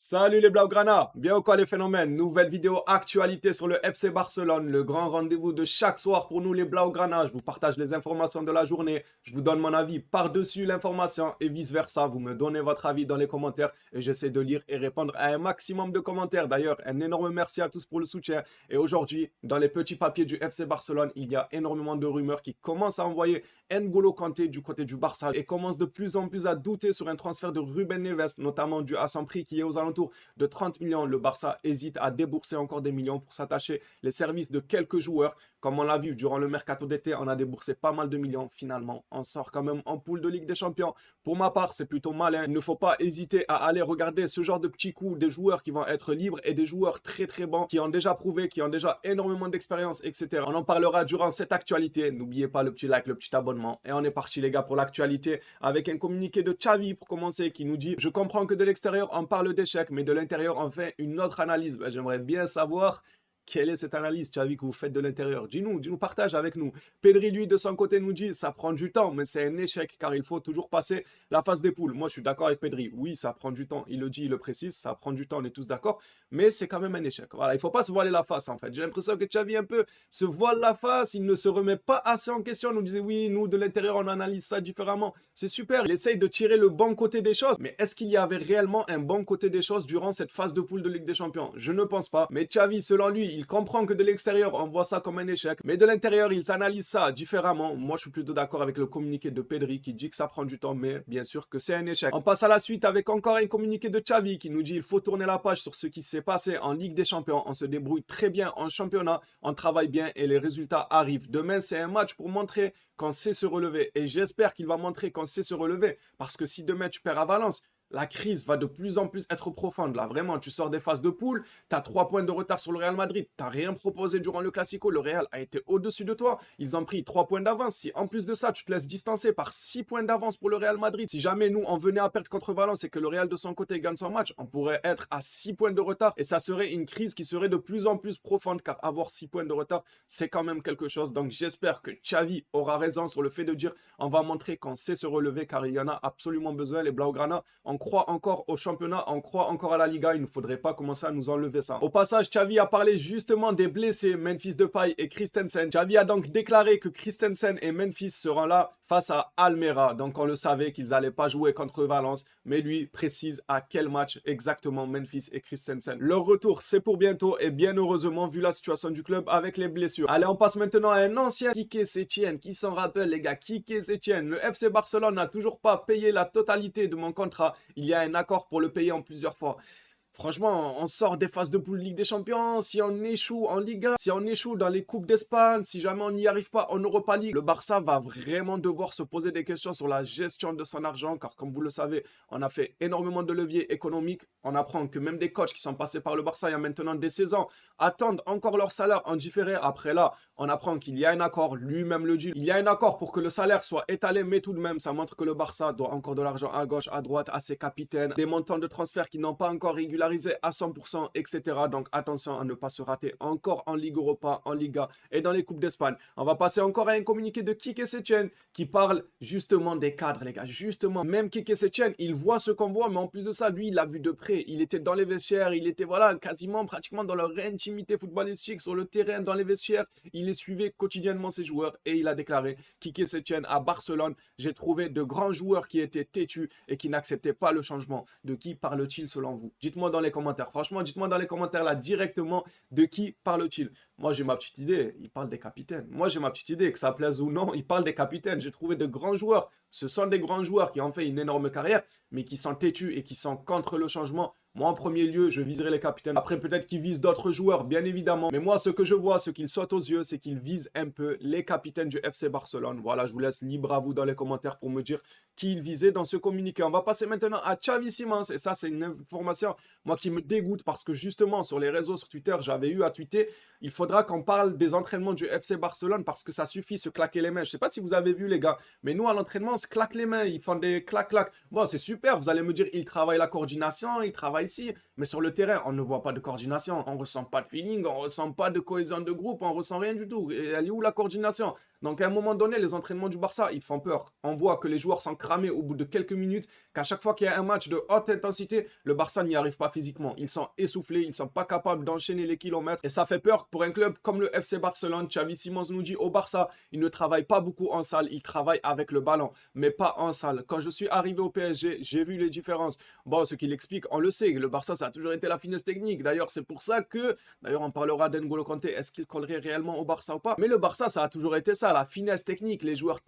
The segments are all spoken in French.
Salut les Blaugrana, bien ou quoi les phénomènes? Nouvelle vidéo actualité sur le FC Barcelone, le grand rendez-vous de chaque soir pour nous les Blaugrana. Je vous partage les informations de la journée, je vous donne mon avis par-dessus l'information et vice-versa. Vous me donnez votre avis dans les commentaires et j'essaie de lire et répondre à un maximum de commentaires. D'ailleurs, un énorme merci à tous pour le soutien. Et aujourd'hui, dans les petits papiers du FC Barcelone, il y a énormément de rumeurs qui commencent à envoyer N'Golo Kanté du côté du Barça et commencent de plus en plus à douter sur un transfert de Ruben Neves, notamment dû à son prix qui est aux alentours de 30 millions. Le Barça hésite à débourser encore des millions pour s'attacher les services de quelques joueurs. Comme on l'a vu durant le mercato d'été, on a déboursé pas mal de millions. Finalement, on sort quand même en poule de Ligue des Champions. Pour ma part, c'est plutôt malin. Il ne faut pas hésiter à aller regarder ce genre de petits coups des joueurs qui vont être libres et des joueurs très très bons qui ont déjà prouvé, qui ont déjà énormément d'expérience, etc. On en parlera durant cette actualité. N'oubliez pas le petit like, le petit abonnement. Et on est parti les gars pour l'actualité avec un communiqué de Xavi pour commencer qui nous dit: je comprends que de l'extérieur on parle d'échec, mais de l'intérieur on fait une autre analyse. Ben, j'aimerais bien savoir quelle est cette analyse, Xavi, que vous faites de l'intérieur. Dis-nous, partage avec nous. Pedri, lui, de son côté, nous dit: ça prend du temps, mais c'est un échec, car il faut toujours passer la phase des poules. Moi, je suis d'accord avec Pedri. Oui, ça prend du temps. Il le dit, il le précise, ça prend du temps, on est tous d'accord, mais c'est quand même un échec. Voilà, il ne faut pas se voiler la face, en fait. J'ai l'impression que Xavi, un peu, se voile la face, il ne se remet pas assez en question. Il nous disait: oui, nous, de l'intérieur, on analyse ça différemment. C'est super, il essaye de tirer le bon côté des choses, mais est-ce qu'il y avait réellement un bon côté des choses durant cette phase de poule de Ligue des Champions? Je ne pense pas. Mais Xavi, selon lui, il comprend que de l'extérieur, on voit ça comme un échec, mais de l'intérieur, ils analysent ça différemment. Moi, je suis plutôt d'accord avec le communiqué de Pedri qui dit que ça prend du temps, mais bien sûr que c'est un échec. On passe à la suite avec encore un communiqué de Xavi qui nous dit: il faut tourner la page sur ce qui s'est passé en Ligue des Champions. On se débrouille très bien en championnat, on travaille bien et les résultats arrivent. Demain, c'est un match pour montrer qu'on sait se relever, et j'espère qu'il va montrer qu'on sait se relever, parce que si demain tu perds à Valence, la crise va de plus en plus être profonde. Là, vraiment, tu sors des phases de poule, tu as 3 points de retard sur le Real Madrid, tu n'as rien proposé durant le Classico, le Real a été au-dessus de toi, ils ont pris 3 points d'avance. Si en plus de ça, tu te laisses distancer par 6 points d'avance pour le Real Madrid, si jamais nous, on venait à perdre contre Valence et que le Real de son côté gagne son match, on pourrait être à 6 points de retard et ça serait une crise qui serait de plus en plus profonde, car avoir 6 points de retard, c'est quand même quelque chose. Donc j'espère que Xavi aura raison sur le fait de dire: on va montrer qu'on sait se relever, car il y en a absolument besoin. Les Blaugrana, on croit encore au championnat, on croit encore à la Liga, il ne faudrait pas commencer à nous enlever ça. Au passage, Xavi a parlé justement des blessés Memphis Depay et Christensen. Xavi a donc déclaré que Christensen et Memphis seront là face à Almeria. Donc on le savait qu'ils n'allaient pas jouer contre Valence, mais lui précise à quel match exactement Memphis et Christensen. Leur retour, c'est pour bientôt, et bien heureusement vu la situation du club avec les blessures. Allez, on passe maintenant à un ancien Quique Setien. Qui s'en rappelle les gars? Quique Setien. Le FC Barcelone n'a toujours pas payé la totalité de mon contrat. Il y a un accord pour le payer en plusieurs fois. Franchement, on sort des phases de poule Ligue des Champions, si on échoue en Liga, si on échoue dans les Coupes d'Espagne, si jamais on n'y arrive pas en Europa League, le Barça va vraiment devoir se poser des questions sur la gestion de son argent, car comme vous le savez, on a fait énormément de leviers économiques. On apprend que même des coachs qui sont passés par le Barça il y a maintenant des saisons attendent encore leur salaire en différé. Après là, on apprend qu'il y a un accord, lui-même le dit. Il y a un accord pour que le salaire soit étalé, mais tout de même, ça montre que le Barça doit encore de l'argent à gauche, à droite, à ses capitaines, des montants de transfert qui n'ont pas encore régularisé à 100%, etc. Donc attention à ne pas se rater encore en Ligue Europa, en Liga et dans les Coupes d'Espagne. On va passer encore à un communiqué de Quique Setien qui parle justement des cadres, les gars. Justement, même Quique Setien, il voit ce qu'on voit, mais en plus de ça, lui, il l'a vu de près. Il était dans les vestiaires, il était voilà, quasiment, pratiquement dans leur intimité footballistique, sur le terrain, dans les vestiaires. Il les suivait quotidiennement, ces joueurs, et il a déclaré: Quique Setien à Barcelone, j'ai trouvé de grands joueurs qui étaient têtus et qui n'acceptaient pas le changement. De qui parle-t-il selon vous? Dites-moi dans les commentaires. Franchement, dites-moi dans les commentaires là directement de qui parle-t-il. Moi, j'ai ma petite idée. Il parle des capitaines. Moi, j'ai ma petite idée. Que ça plaise ou non, il parle des capitaines. J'ai trouvé de grands joueurs. Ce sont des grands joueurs qui ont fait une énorme carrière, mais qui sont têtus et qui sont contre le changement. Moi, en premier lieu, je viserai les capitaines. Après, peut-être qu'ils visent d'autres joueurs, bien évidemment. Mais moi, ce que je vois, ce qu'il saute aux yeux, c'est qu'ils visent un peu les capitaines du FC Barcelone. Voilà, je vous laisse libre à vous dans les commentaires pour me dire qui il visait dans ce communiqué. On va passer maintenant à Xavi Simons. Et ça, c'est une information, moi, qui me dégoûte parce que justement, sur les réseaux, sur Twitter, j'avais eu à tweeter: il faudra qu'on parle des entraînements du FC Barcelone parce que ça suffit se claquer les mains. Je sais pas si vous avez vu, les gars, mais nous, à l'entraînement, on se claque les mains. Ils font des clac-clac. Bon, c'est super. Vous allez me dire: ils travaillent la coordination, ils travaillent ici. Mais sur le terrain, on ne voit pas de coordination. On ressent pas de feeling, on ressent pas de cohésion de groupe, on ressent rien du tout. Et elle est où la coordination? Donc à un moment donné, les entraînements du Barça, ils font peur. On voit que les joueurs sont cramés au bout de quelques minutes, qu'à chaque fois qu'il y a un match de haute intensité, le Barça n'y arrive pas physiquement. Ils sont essoufflés, ils sont pas capables d'enchaîner les kilomètres. Et ça fait peur pour un club comme le FC Barcelone. Xavi Simons nous dit au Barça, il ne travaille pas beaucoup en salle, il travaille avec le ballon, mais pas en salle. Quand je suis arrivé au PSG, j'ai vu les différences. Bon, ce qu'il explique, on le sait, le Barça, ça a toujours été la finesse technique. D'ailleurs, c'est pour ça que, d'ailleurs, on parlera d'N'Golo Kanté, est-ce qu'il collerait réellement au Barça ou pas? Mais le Barça, ça a toujours été ça, la finesse technique, les joueurs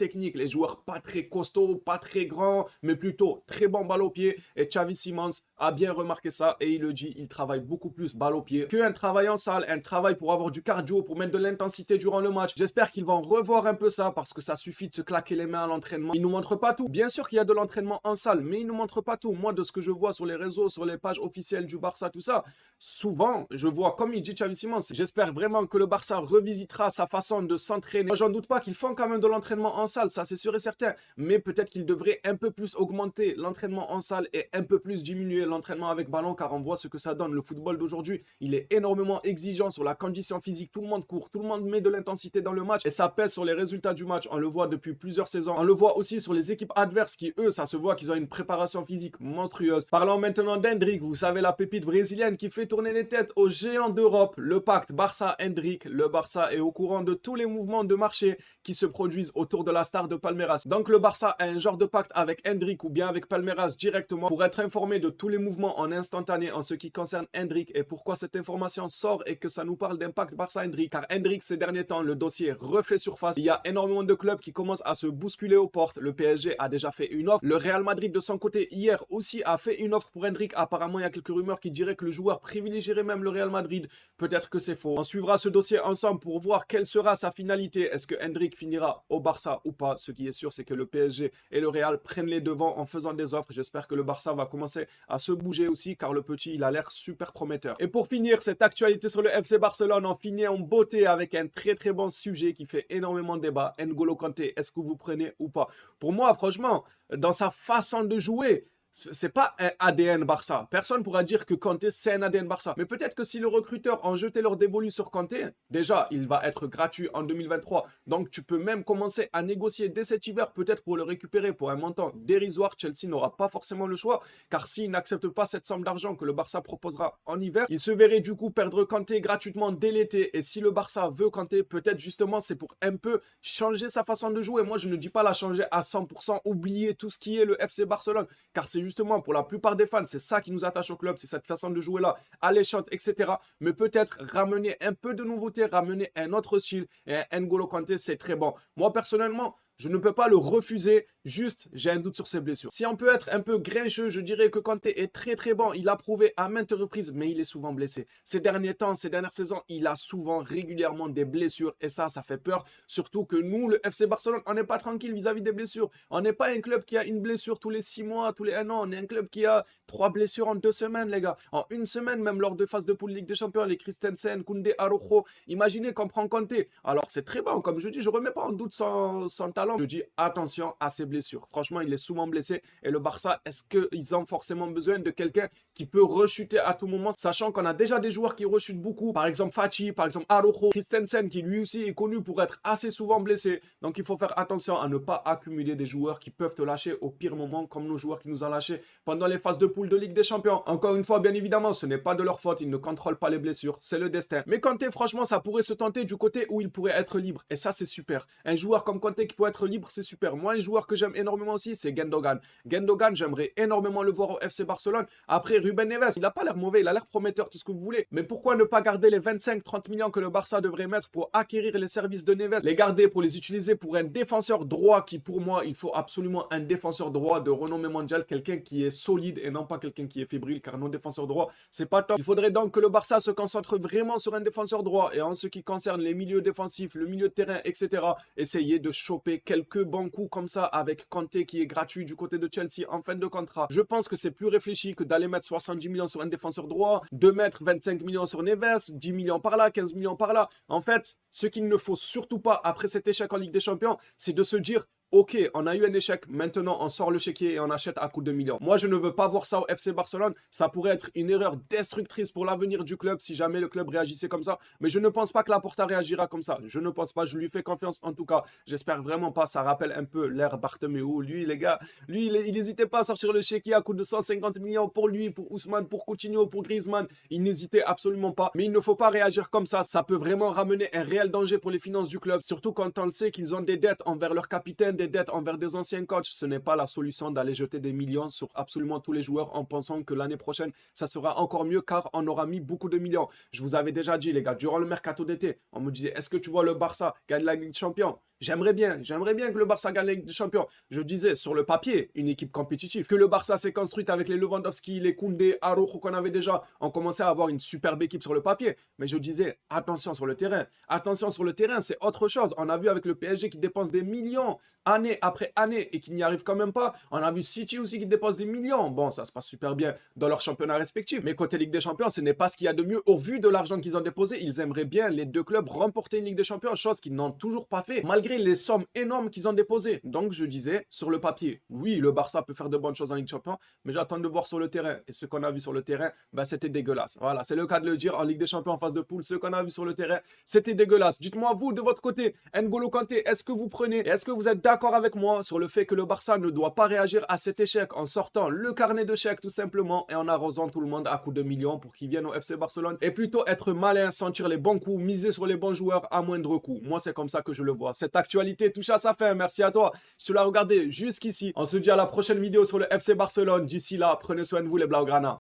pas très costauds, pas très grands, mais plutôt très bons balle au pied. Et Xavi Simons a bien remarqué ça et il le dit, il travaille beaucoup plus balle au pied qu'un travail en salle, un travail pour avoir du cardio, pour mettre de l'intensité durant le match. J'espère qu'ils vont revoir un peu ça parce que ça suffit de se claquer les mains à l'entraînement. Ils nous montrent pas tout. Bien sûr qu'il y a de l'entraînement en salle, mais ils nous montrent pas tout. Moi, de ce que je vois sur les réseaux, sur les pages officielles du Barça, tout ça, souvent, je vois, comme il dit Xavi Simons, j'espère vraiment que le Barça revisitera sa façon de s'entraîner. Moi, j'en doute pas qu'ils font quand même de l'entraînement en salle, ça c'est sûr et certain. Mais peut-être qu'ils devraient un peu plus augmenter l'entraînement en salle et un peu plus diminuer l'entraînement avec ballon, car on voit ce que ça donne. Le football d'aujourd'hui, il est énormément exigeant sur la condition physique. Tout le monde court, tout le monde met de l'intensité dans le match et ça pèse sur les résultats du match. On le voit depuis plusieurs saisons. On le voit aussi sur les équipes adverses qui, eux, ça se voit qu'ils ont une préparation physique monstrueuse. Parlons maintenant d'Hendrick, vous savez, la pépite brésilienne qui fait tourner les têtes aux géants d'Europe. Le pacte Barça-Hendrick. Le Barça est au courant de tous les mouvements de marché qui se produisent autour de la star de Palmeiras. Donc le Barça a un genre de pacte avec Hendrick ou bien avec Palmeiras directement pour être informé de tous les mouvements en instantané en ce qui concerne Hendrick. Et pourquoi cette information sort et que ça nous parle d'impact Barça-Hendrick? Car Hendrick, ces derniers temps, le dossier refait surface. Il y a énormément de clubs qui commencent à se bousculer aux portes. Le PSG a déjà fait une offre. Le Real Madrid, de son côté, hier aussi a fait une offre pour Hendrick. Apparemment, il y a quelques rumeurs qui diraient que le joueur privilégierait même le Real Madrid. Peut-être que c'est faux. On suivra ce dossier ensemble pour voir quelle sera sa finalité. Est-ce que Hendrick finira au Barça ou pas? Ce qui est sûr, c'est que le PSG et le Real prennent les devants en faisant des offres. J'espère que le Barça va commencer à se bouger aussi, car le petit, il a l'air super prometteur. Et pour finir cette actualité sur le FC Barcelone, on finit en beauté avec un très très bon sujet qui fait énormément de débat. N'Golo Kanté, est-ce que vous prenez ou pas? Pour moi, franchement, dans sa façon de jouer, c'est pas un ADN Barça. Personne pourra dire que Kanté c'est un ADN Barça. Mais peut-être que si le recruteur ont jeté leur dévolu sur Kanté, déjà il va être gratuit en 2023. Donc tu peux même commencer à négocier dès cet hiver, peut-être pour le récupérer pour un montant dérisoire. Chelsea n'aura pas forcément le choix, car s'il n'accepte pas cette somme d'argent que le Barça proposera en hiver, il se verrait du coup perdre Kanté gratuitement dès l'été. Et si le Barça veut Kanté, peut-être justement c'est pour un peu changer sa façon de jouer. Moi je ne dis pas la changer à 100%, oublier tout ce qui est le FC Barcelone, car c'est justement pour la plupart des fans, c'est ça qui nous attache au club, c'est cette façon de jouer là, alléchante, etc. Mais peut-être ramener un peu de nouveauté, ramener un autre style. Et un N'Golo Kanté, c'est très bon. Moi, personnellement, je ne peux pas le refuser, juste j'ai un doute sur ses blessures. Si on peut être un peu grincheux, je dirais que Kanté est très très bon. Il a prouvé à maintes reprises, mais il est souvent blessé. Ces derniers temps, ces dernières saisons, il a souvent régulièrement des blessures et ça fait peur. Surtout que nous, le FC Barcelone, on n'est pas tranquille vis-à-vis des blessures. On n'est pas un club qui a une blessure tous les 6 mois, tous les 1 an. On est un club qui a 3 blessures en 2 semaines, les gars. En une semaine, même lors de phase de poule Ligue des Champions, les Christensen, Koundé, Araujo. Imaginez qu'on prend Kanté. Alors c'est très bon, comme je dis, je remets pas en doute son talent. Je dis attention à ses blessures. Franchement, il est souvent blessé. Et le Barça, est-ce qu'ils ont forcément besoin de quelqu'un qui peut rechuter à tout moment, sachant qu'on a déjà des joueurs qui rechutent beaucoup, par exemple Fati, par exemple Araujo, Christensen, qui lui aussi est connu pour être assez souvent blessé. Donc il faut faire attention à ne pas accumuler des joueurs qui peuvent te lâcher au pire moment, comme nos joueurs qui nous ont lâchés pendant les phases de poule de Ligue des Champions. Encore une fois, bien évidemment, ce n'est pas de leur faute, ils ne contrôlent pas les blessures, c'est le destin. Mais Kanté, franchement, ça pourrait se tenter du côté où il pourrait être libre. Et ça, c'est super. Un joueur comme Kanté qui peut être libre, c'est super. Moi, un joueur que j'aime énormément aussi, c'est Gundogan. Gundogan, j'aimerais énormément le voir au FC Barcelone. Après, Ruben Neves, il n'a pas l'air mauvais, il a l'air prometteur, tout ce que vous voulez. Mais pourquoi ne pas garder les 25-30 millions que le Barça devrait mettre pour acquérir les services de Neves, les garder pour les utiliser pour un défenseur droit qui, pour moi, il faut absolument un défenseur droit de renommée mondiale, quelqu'un qui est solide et non pas quelqu'un qui est fébrile, car nos défenseurs droits, c'est pas top. Il faudrait donc que le Barça se concentre vraiment sur un défenseur droit et en ce qui concerne les milieux défensifs, le milieu de terrain, etc., essayer de choper quelques bons coups comme ça avec Kanté qui est gratuit du côté de Chelsea en fin de contrat. Je pense que c'est plus réfléchi que d'aller mettre 70 millions sur un défenseur droit, de mettre 25 millions sur Neves, 10 millions par là, 15 millions par là. En fait, ce qu'il ne faut surtout pas après cet échec en Ligue des Champions, c'est de se dire ok, on a eu un échec, maintenant on sort le chéquier et on achète à coût de millions. Moi, je ne veux pas voir ça au FC Barcelone. Ça pourrait être une erreur destructrice pour l'avenir du club si jamais le club réagissait comme ça. Mais je ne pense pas que Laporta réagira comme ça. Je ne pense pas, je lui fais confiance en tout cas. J'espère vraiment pas. Ça rappelle un peu l'ère Bartomeu. Lui, les gars, lui, il n'hésitait pas à sortir le chéquier à coût de 150 millions pour lui, pour Ousmane, pour Coutinho, pour Griezmann. Il n'hésitait absolument pas. Mais il ne faut pas réagir comme ça. Ça peut vraiment ramener un réel danger pour les finances du club. Surtout quand on le sait qu'ils ont des dettes envers leur capitaine, des dettes envers des anciens coachs. Ce n'est pas la solution d'aller jeter des millions sur absolument tous les joueurs en pensant que l'année prochaine, ça sera encore mieux car on aura mis beaucoup de millions. Je vous avais déjà dit, les gars, durant le mercato d'été, on me disait, est-ce que tu vois le Barça gagner la Ligue des Champions? J'aimerais bien que le Barça gagne la Ligue des Champions. Je disais, sur le papier, une équipe compétitive. Que le Barça s'est construite avec les Lewandowski, les Koundé, Araujo qu'on avait déjà. On commençait à avoir une superbe équipe sur le papier. Mais je disais, attention sur le terrain. Attention sur le terrain, c'est autre chose. On a vu avec le PSG qui dépense des millions, année après année, et qui n'y arrive quand même pas. On a vu City aussi qui dépense des millions. Bon, ça se passe super bien dans leur championnat respectif. Mais côté Ligue des Champions, ce n'est pas ce qu'il y a de mieux. Au vu de l'argent qu'ils ont déposé, ils aimeraient bien, les deux clubs, remporter une Ligue des Champions, chose qu'ils n'ont toujours pas fait. Malgré les sommes énormes qu'ils ont déposées. Donc je disais, sur le papier, oui, le Barça peut faire de bonnes choses en Ligue des Champions, mais j'attends de voir sur le terrain. Et ce qu'on a vu sur le terrain, bah, c'était dégueulasse. Voilà, c'est le cas de le dire. En Ligue des Champions, en phase de poule, ce qu'on a vu sur le terrain, c'était dégueulasse. Dites-moi, vous, de votre côté, N'Golo Kanté, est-ce que vous prenez, est-ce que vous êtes d'accord avec moi sur le fait que le Barça ne doit pas réagir à cet échec en sortant le carnet de chèques tout simplement et en arrosant tout le monde à coups de millions pour qu'ils viennent au FC Barcelone et plutôt être malin, sentir les bons coups, miser sur les bons joueurs à moindre coût. Moi, c'est comme ça que je le vois. Cette actualité touche à sa fin. Merci à toi si tu l'as regardé jusqu'ici. On se dit à la prochaine vidéo sur le FC Barcelone. D'ici là, prenez soin de vous les Blaugrana.